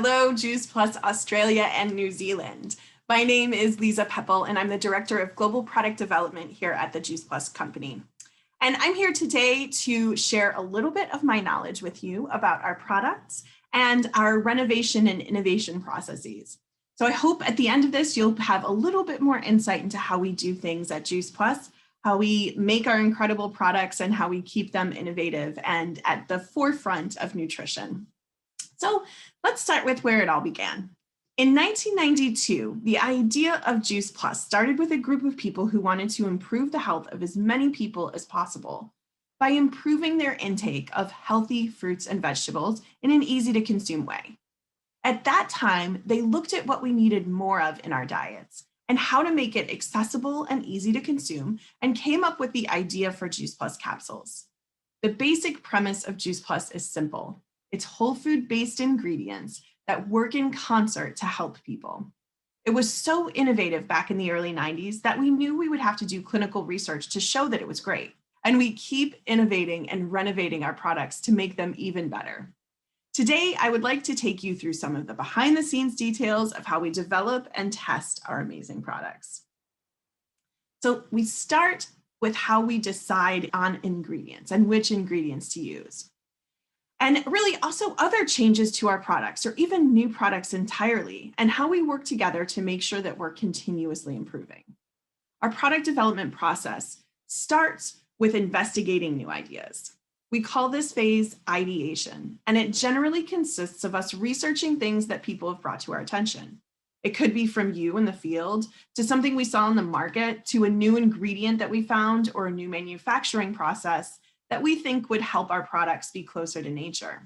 Hello, Juice Plus Australia and New Zealand. My name is Liza Pepple, and I'm the Director of Global Product Development here at the Juice Plus Company. And I'm here today to share a little bit of my knowledge with you about our products and our renovation and innovation processes. So I hope at the end of this, you'll have a little bit more insight into how we do things at Juice Plus, how we make our incredible products, and how we keep them innovative and at the forefront of nutrition. So let's start with where it all began. In 1992, the idea of Juice Plus started with a group of people who wanted to improve the health of as many people as possible by improving their intake of healthy fruits and vegetables in an easy to consume way. At that time, they looked at what we needed more of in our diets and how to make it accessible and easy to consume, and came up with the idea for Juice Plus capsules. The basic premise of Juice Plus is simple. It's whole food-based ingredients that work in concert to help people. It was so innovative back in the early 90s that we knew we would have to do clinical research to show that it was great. And we keep innovating and renovating our products to make them even better. Today, I would like to take you through some of the behind-the-scenes details of how we develop and test our amazing products. So we start with how we decide on ingredients and which ingredients to use. And really also other changes to our products or even new products entirely, and how we work together to make sure that we're continuously improving. Our product development process starts with investigating new ideas. We call this phase ideation, and it generally consists of us researching things that people have brought to our attention. It could be from you in the field to something we saw in the market to a new ingredient that we found or a new manufacturing process that we think would help our products be closer to nature.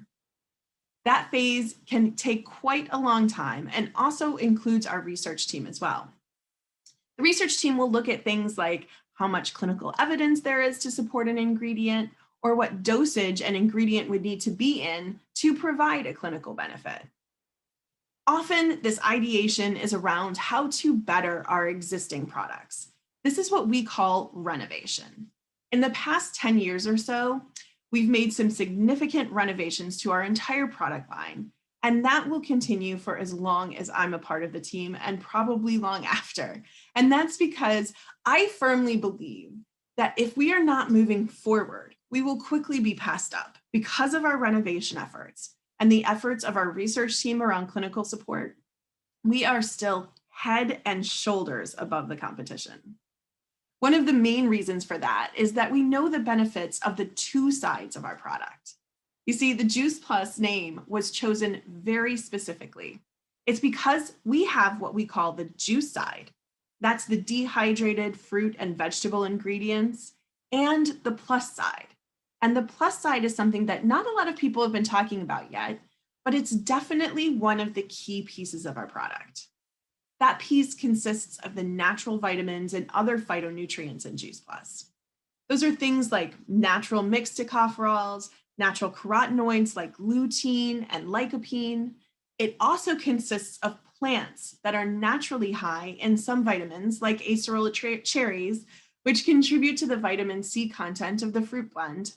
That phase can take quite a long time and also includes our research team as well. The research team will look at things like how much clinical evidence there is to support an ingredient, or what dosage an ingredient would need to be in to provide a clinical benefit. Often, this ideation is around how to better our existing products. This is what we call renovation. In the past 10 years or so, we've made some significant renovations to our entire product line, and that will continue for as long as I'm a part of the team and probably long after. And that's because I firmly believe that if we are not moving forward, we will quickly be passed up because of our renovation efforts and the efforts of our research team around clinical support. We are still head and shoulders above the competition. One of the main reasons for that is that we know the benefits of the two sides of our product. You see, the Juice Plus name was chosen very specifically. It's because we have what we call the juice side. That's the dehydrated fruit and vegetable ingredients, and the plus side. And the plus side is something that not a lot of people have been talking about yet, but it's definitely one of the key pieces of our product. That piece consists of the natural vitamins and other phytonutrients in Juice Plus. Those are things like natural mixed tocopherols, natural carotenoids like lutein and lycopene. It also consists of plants that are naturally high in some vitamins like acerola cherries, which contribute to the vitamin C content of the fruit blend,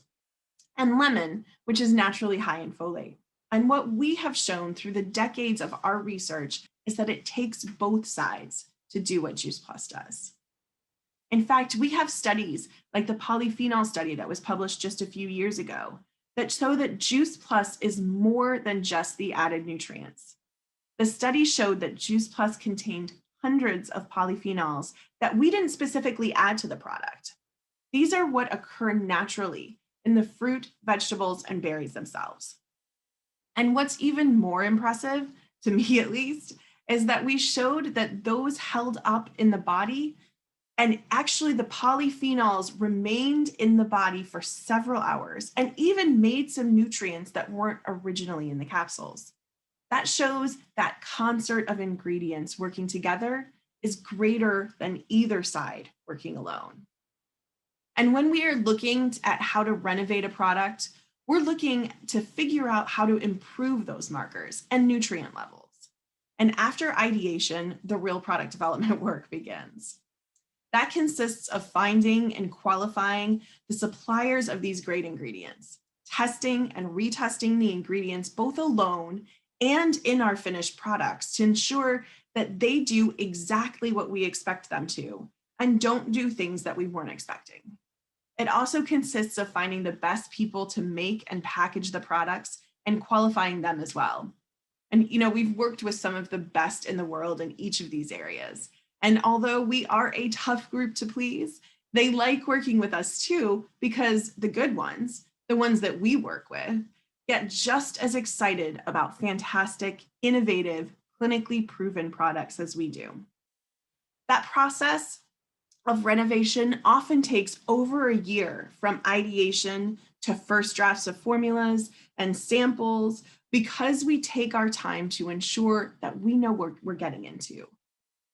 and lemon, which is naturally high in folate. And what we have shown through the decades of our research is that it takes both sides to do what Juice Plus does. In fact, we have studies like the polyphenol study that was published just a few years ago that show that Juice Plus is more than just the added nutrients. The study showed that Juice Plus contained hundreds of polyphenols that we didn't specifically add to the product. These are what occur naturally in the fruit, vegetables, and berries themselves. And what's even more impressive, to me at least, is that we showed that those held up in the body, and actually the polyphenols remained in the body for several hours and even made some nutrients that weren't originally in the capsules. That shows that concert of ingredients working together is greater than either side working alone. And when we are looking at how to renovate a product, we're looking to figure out how to improve those markers and nutrient levels. And after ideation, the real product development work begins. That consists of finding and qualifying the suppliers of these great ingredients, testing and retesting the ingredients both alone and in our finished products to ensure that they do exactly what we expect them to and don't do things that we weren't expecting. It also consists of finding the best people to make and package the products and qualifying them as well. And we've worked with some of the best in the world in each of these areas. And although we are a tough group to please, they like working with us too, because the good ones, the ones that we work with, get just as excited about fantastic, innovative, clinically proven products as we do. That process of renovation often takes over a year from ideation to first drafts of formulas and samples because we take our time to ensure that we know what we're getting into,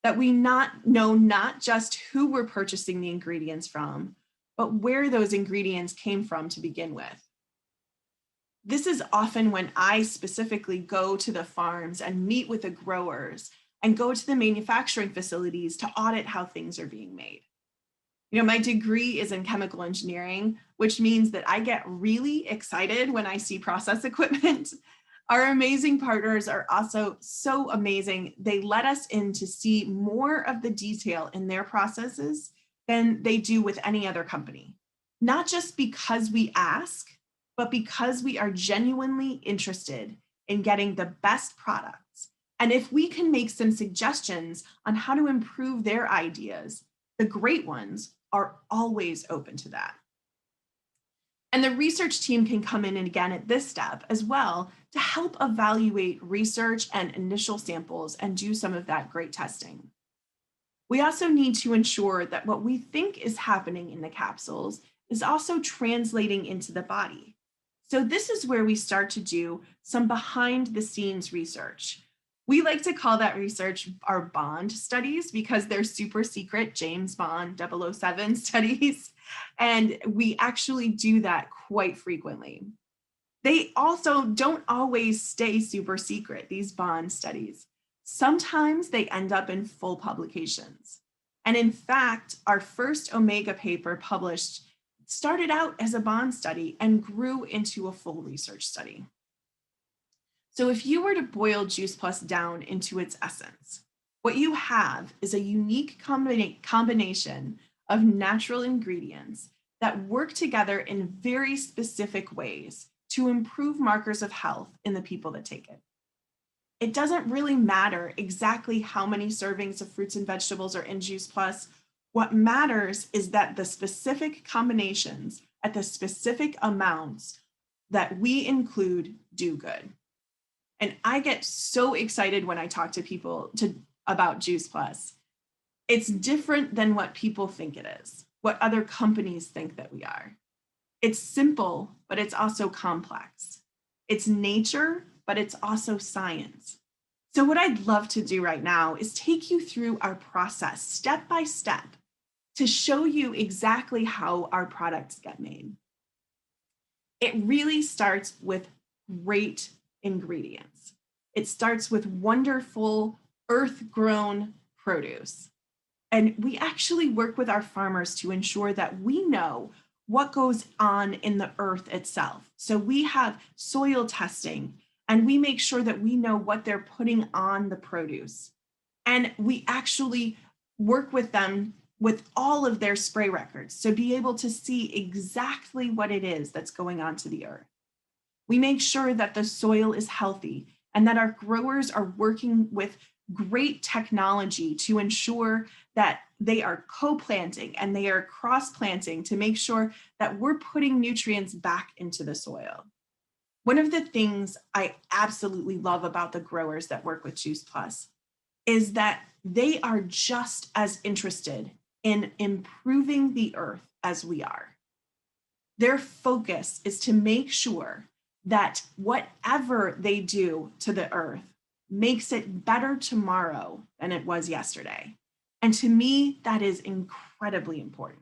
that we know not just who we're purchasing the ingredients from, but where those ingredients came from to begin with. This is often when I specifically go to the farms and meet with the growers and go to the manufacturing facilities to audit how things are being made. My degree is in chemical engineering, which means that I get really excited when I see process equipment. Our amazing partners are also so amazing. They let us in to see more of the detail in their processes than they do with any other company. Not just because we ask, but because we are genuinely interested in getting the best products. And if we can make some suggestions on how to improve their ideas, the great ones are always open to that. And the research team can come in and again at this step as well to help evaluate research and initial samples and do some of that great testing. We also need to ensure that what we think is happening in the capsules is also translating into the body. So this is where we start to do some behind the scenes research. We like to call that research our Bond studies because they're super secret James Bond 007 studies. And we actually do that quite frequently. They also don't always stay super secret, these Bond studies. Sometimes they end up in full publications. And in fact, our first Omega paper published started out as a Bond study and grew into a full research study. So if you were to boil Juice Plus down into its essence, what you have is a unique combination of natural ingredients that work together in very specific ways to improve markers of health in the people that take it. It doesn't really matter exactly how many servings of fruits and vegetables are in Juice Plus. What matters is that the specific combinations at the specific amounts that we include do good. And I get so excited when I talk to people about Juice Plus. It's different than what people think it is, what other companies think that we are. It's simple, but it's also complex. It's nature, but it's also science. So what I'd love to do right now is take you through our process step by step to show you exactly how our products get made. It really starts with great ingredients. It starts with wonderful earth-grown produce. And we actually work with our farmers to ensure that we know what goes on in the earth itself. So we have soil testing and we make sure that we know what they're putting on the produce. And we actually work with them with all of their spray records to be able to see exactly what it is that's going on to the earth. We make sure that the soil is healthy and that our growers are working with great technology to ensure that they are co-planting and they are cross-planting to make sure that we're putting nutrients back into the soil. One of the things I absolutely love about the growers that work with Juice Plus is that they are just as interested in improving the earth as we are. Their focus is to make sure that whatever they do to the earth makes it better tomorrow than it was yesterday. And to me, that is incredibly important.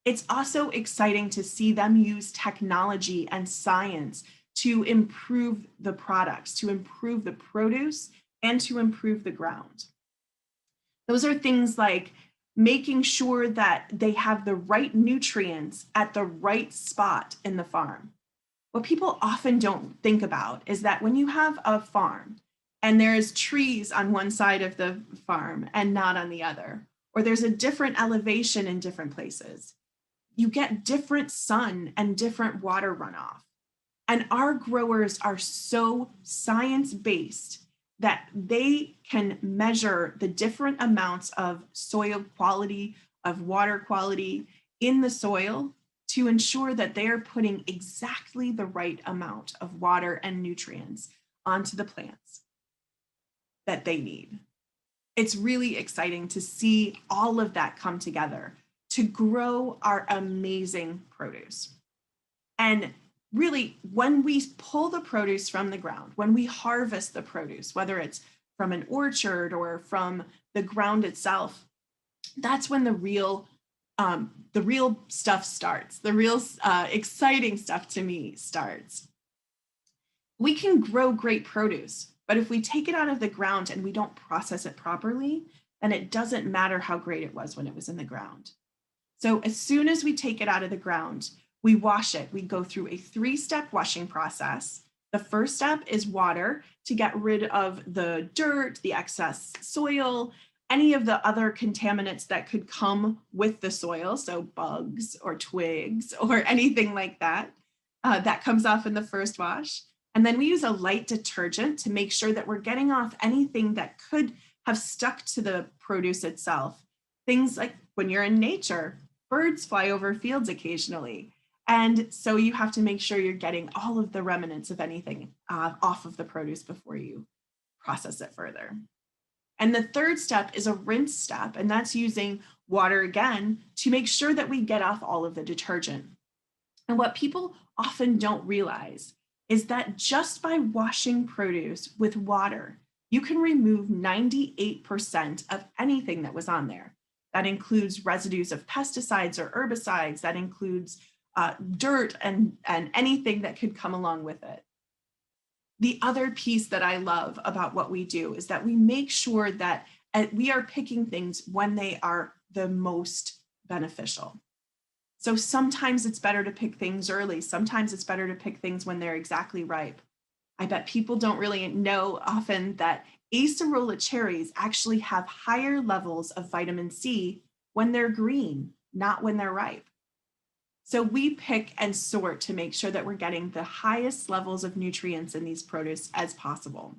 It's also exciting to see them use technology and science to improve the products, to improve the produce, and to improve the ground. Those are things like making sure that they have the right nutrients at the right spot in the farm. What people often don't think about is that when you have a farm and there's trees on one side of the farm and not on the other, or there's a different elevation in different places, you get different sun and different water runoff. And our growers are so science-based that they can measure the different amounts of soil quality, of water quality in the soil to ensure that they are putting exactly the right amount of water and nutrients onto the plants that they need. It's really exciting to see all of that come together to grow our amazing produce. And really, when we pull the produce from the ground, when we harvest the produce, whether it's from an orchard or from the ground itself, that's when the real stuff starts. The real exciting stuff to me starts. We can grow great produce, but if we take it out of the ground and we don't process it properly, then it doesn't matter how great it was when it was in the ground. So as soon as we take it out of the ground, we wash it. We go through a 3-step washing process. The first step is water to get rid of the dirt, the excess soil, any of the other contaminants that could come with the soil, so bugs or twigs or anything like that, that comes off in the first wash. And then we use a light detergent to make sure that we're getting off anything that could have stuck to the produce itself. Things like when you're in nature, birds fly over fields occasionally. And so you have to make sure you're getting all of the remnants of anything off of the produce before you process it further. And the third step is a rinse step, and that's using water again to make sure that we get off all of the detergent. And what people often don't realize is that just by washing produce with water, you can remove 98% of anything that was on there. That includes residues of pesticides or herbicides, that includes dirt and anything that could come along with it. The other piece that I love about what we do is that we make sure that we are picking things when they are the most beneficial. So sometimes it's better to pick things early. Sometimes it's better to pick things when they're exactly ripe. I bet people don't really know often that acerola cherries actually have higher levels of vitamin C when they're green, not when they're ripe. So we pick and sort to make sure that we're getting the highest levels of nutrients in these produce as possible.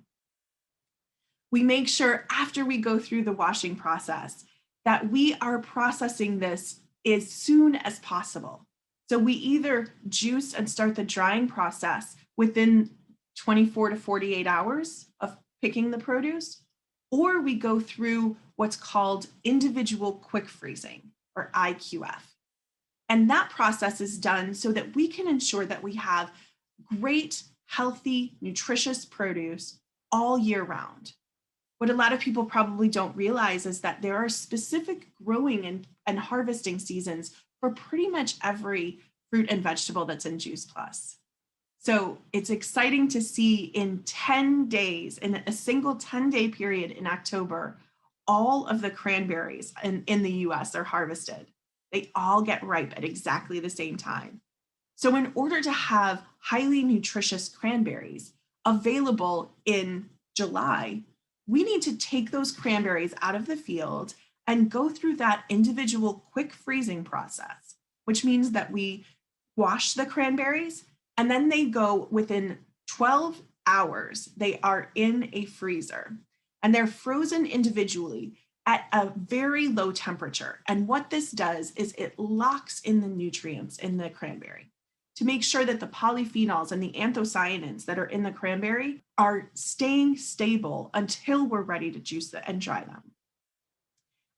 We make sure after we go through the washing process that we are processing this as soon as possible. So we either juice and start the drying process within 24 to 48 hours of picking the produce, or we go through what's called individual quick freezing, or IQF. And that process is done so that we can ensure that we have great, healthy, nutritious produce all year round. What a lot of people probably don't realize is that there are specific growing and harvesting seasons for pretty much every fruit and vegetable that's in Juice Plus. So it's exciting to see in 10 days, in a single 10-day period in October, all of the cranberries in the US are harvested. They all get ripe at exactly the same time. So in order to have highly nutritious cranberries available in July, we need to take those cranberries out of the field and go through that individual quick freezing process, which means that we wash the cranberries and then they go within 12 hours, they are in a freezer and they're frozen individually at a very low temperature. And what this does is it locks in the nutrients in the cranberry to make sure that the polyphenols and the anthocyanins that are in the cranberry are staying stable until we're ready to juice it and dry them.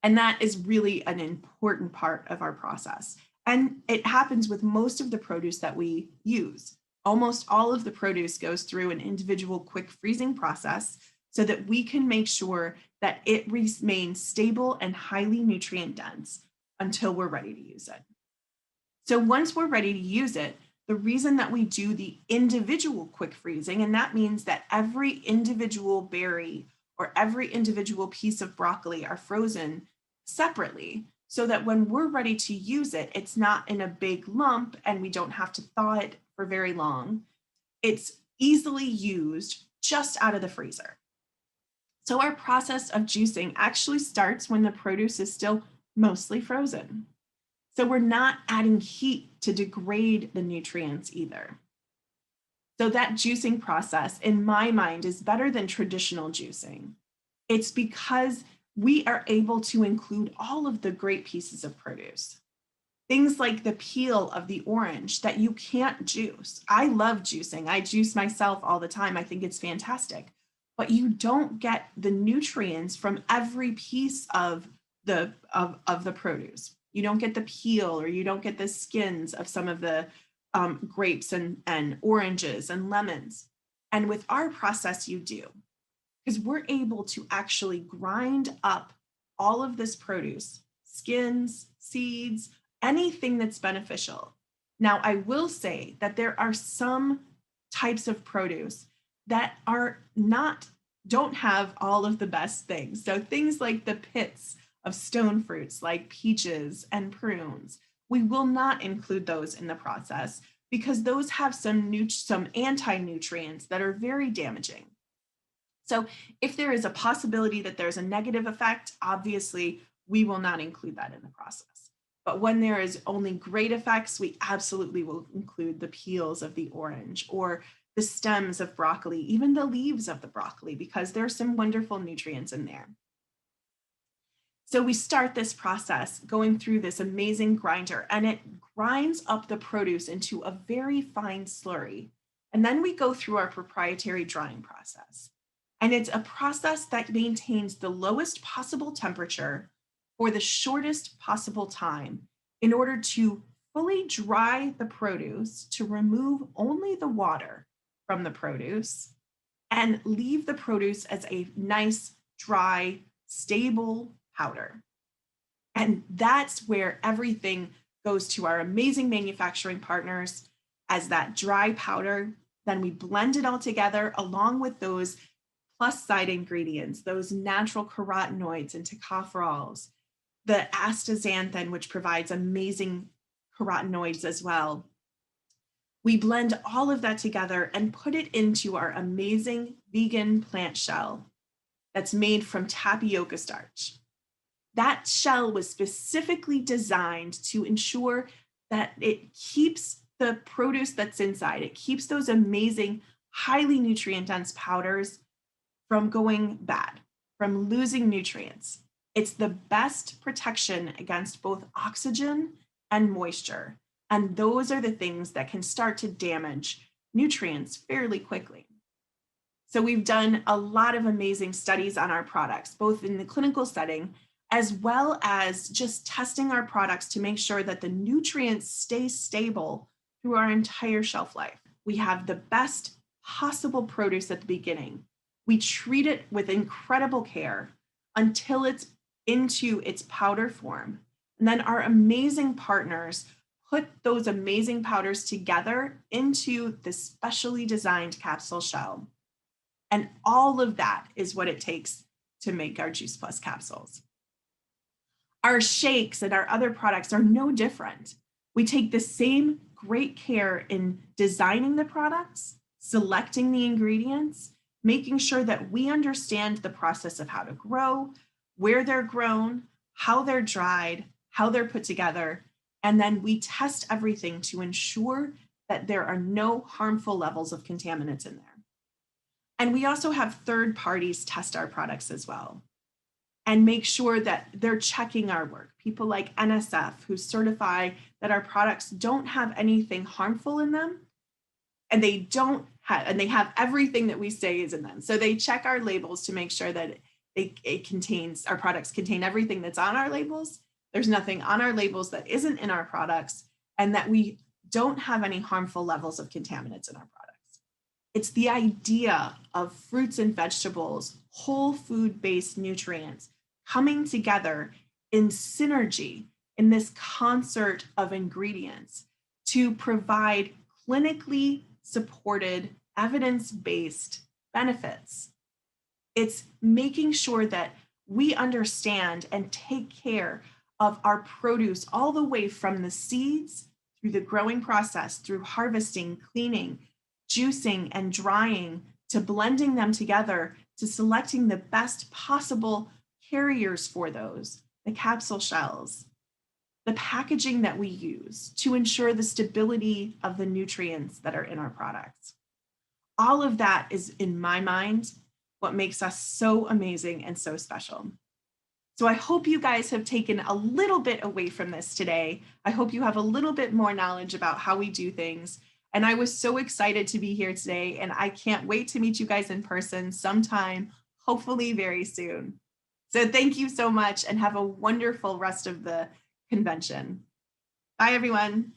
And that is really an important part of our process. And it happens with most of the produce that we use. Almost all of the produce goes through an individual quick freezing process so that we can make sure that it remains stable and highly nutrient dense until we're ready to use it. So once we're ready to use it, the reason that we do the individual quick freezing, and that means that every individual berry or every individual piece of broccoli are frozen separately so that when we're ready to use it, it's not in a big lump and we don't have to thaw it for very long. It's easily used just out of the freezer. So our process of juicing actually starts when the produce is still mostly frozen. So we're not adding heat to degrade the nutrients either. So that juicing process, in my mind, is better than traditional juicing. It's because we are able to include all of the great pieces of produce. Things like the peel of the orange that you can't juice. I love juicing. I juice myself all the time. I think it's fantastic. But you don't get the nutrients from every piece of the produce. You don't get the peel, or you don't get the skins of some of the grapes and oranges and lemons. And with our process, you do, because we're able to actually grind up all of this produce, skins, seeds, anything that's beneficial. Now, I will say that there are some types of produce that don't have all of the best things. So things like the pits of stone fruits like peaches and prunes, we will not include those in the process because those have some anti-nutrients that are very damaging. So if there is a possibility that there's a negative effect, obviously we will not include that in the process. But when there is only great effects, we absolutely will include the peels of the orange or the stems of broccoli, even the leaves of the broccoli, because there's some wonderful nutrients in there. So we start this process going through this amazing grinder, and it grinds up the produce into a very fine slurry. And then we go through our proprietary drying process. And it's a process that maintains the lowest possible temperature for the shortest possible time in order to fully dry the produce, to remove only the water from the produce and leave the produce as a nice, dry, stable powder. And that's where everything goes to our amazing manufacturing partners as that dry powder. Then we blend it all together along with those plus side ingredients, those natural carotenoids and tocopherols, the astaxanthin, which provides amazing carotenoids as well. We blend all of that together and put it into our amazing vegan plant shell that's made from tapioca starch. That shell was specifically designed to ensure that it keeps the produce that's inside, it keeps those amazing, highly nutrient dense powders from going bad, from losing nutrients. It's the best protection against both oxygen and moisture. And those are the things that can start to damage nutrients fairly quickly. So we've done a lot of amazing studies on our products, both in the clinical setting, as well as just testing our products to make sure that the nutrients stay stable through our entire shelf life. We have the best possible produce at the beginning. We treat it with incredible care until it's into its powder form. And then our amazing partners put those amazing powders together into this specially designed capsule shell. And all of that is what it takes to make our Juice Plus capsules. Our shakes and our other products are no different. We take the same great care in designing the products, selecting the ingredients, making sure that we understand the process of how to grow, where they're grown, how they're dried, how they're put together, and then we test everything to ensure that there are no harmful levels of contaminants in there. And we also have third parties test our products as well and make sure that they're checking our work. People like NSF who certify that our products don't have anything harmful in them, and they have everything that we say is in them. So they check our labels to make sure that our products contain everything that's on our labels. There's nothing on our labels that isn't in our products, and that we don't have any harmful levels of contaminants in our products. It's the idea of fruits and vegetables, whole food-based nutrients coming together in synergy in this concert of ingredients to provide clinically supported, evidence-based benefits. It's making sure that we understand and take care of our produce all the way from the seeds through the growing process, through harvesting, cleaning, juicing and drying, to blending them together, to selecting the best possible carriers for those, the capsule shells, the packaging that we use to ensure the stability of the nutrients that are in our products. All of that is, in my mind, what makes us so amazing and so special. So I hope you guys have taken a little bit away from this today. I hope you have a little bit more knowledge about how we do things. And I was so excited to be here today, and I can't wait to meet you guys in person sometime, hopefully very soon. So thank you so much and have a wonderful rest of the convention. Bye, everyone.